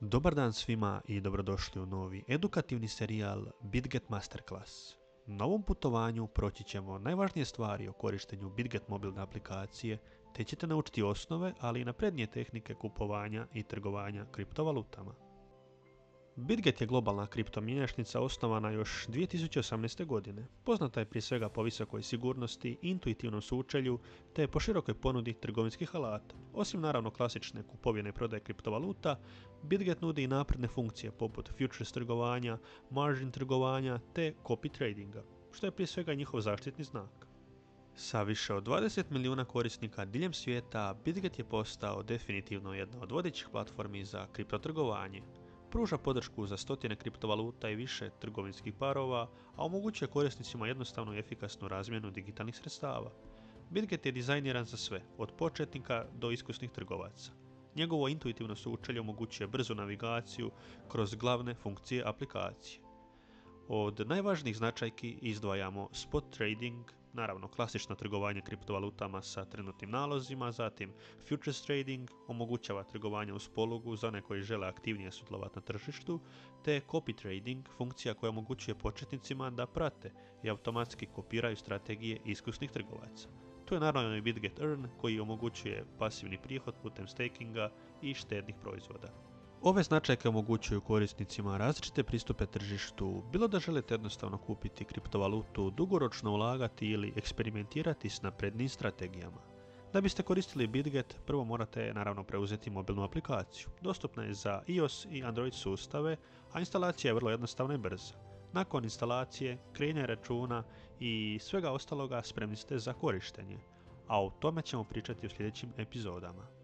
Dobar dan svima i dobrodošli u novi edukativni serijal BitGet Masterclass. Na ovom putovanju proći ćemo najvažnije stvari o korištenju BitGet mobilne aplikacije, te ćete naučiti osnove, ali i naprednije tehnike kupovanja i trgovanja kriptovalutama. BitGet je globalna kriptomjenjačnica osnovana još 2018. godine. Poznata je prije svega po visokoj sigurnosti, intuitivnom sučelju te po širokoj ponudi trgovinskih alata. Osim naravno klasične kupovine i prodaje kriptovaluta, BitGet nudi i napredne funkcije poput futures trgovanja, margin trgovanja te copy tradinga, što je prije svega njihov zaštitni znak. Sa više od 20 milijuna korisnika diljem svijeta, BitGet je postao definitivno jedna od vodećih platformi za kriptotrgovanje. Pruža podršku za stotine kriptovaluta i više trgovinskih parova, a omogućuje korisnicima jednostavnu i efikasnu razmjenu digitalnih sredstava. BitGet je dizajniran za sve, od početnika do iskusnih trgovaca. Njegovo intuitivno sučelje omogućuje brzu navigaciju kroz glavne funkcije aplikacije. Od najvažnijih značajki izdvajamo spot trading, naravno klasično trgovanje kriptovalutama sa trenutnim nalozima, zatim futures trading omogućava trgovanje uz polugu za one koji žele aktivnije sudjelovati na tržištu, te copy trading, funkcija koja omogućuje početnicima da prate i automatski kopiraju strategije iskusnih trgovaca. Tu je naravno i BitGet Earn koji omogućuje pasivni prihod putem stakinga i štednih proizvoda. Ove značajke omogućuju korisnicima različite pristupe tržištu, bilo da želite jednostavno kupiti kriptovalutu, dugoročno ulagati ili eksperimentirati s naprednim strategijama. Da biste koristili BitGet, prvo morate naravno preuzeti mobilnu aplikaciju. Dostupna je za iOS i Android sustave, a instalacija je vrlo jednostavna i brza. Nakon instalacije, kreiranja računa i svega ostaloga spremni ste za korištenje, a o tome ćemo pričati u sljedećim epizodama.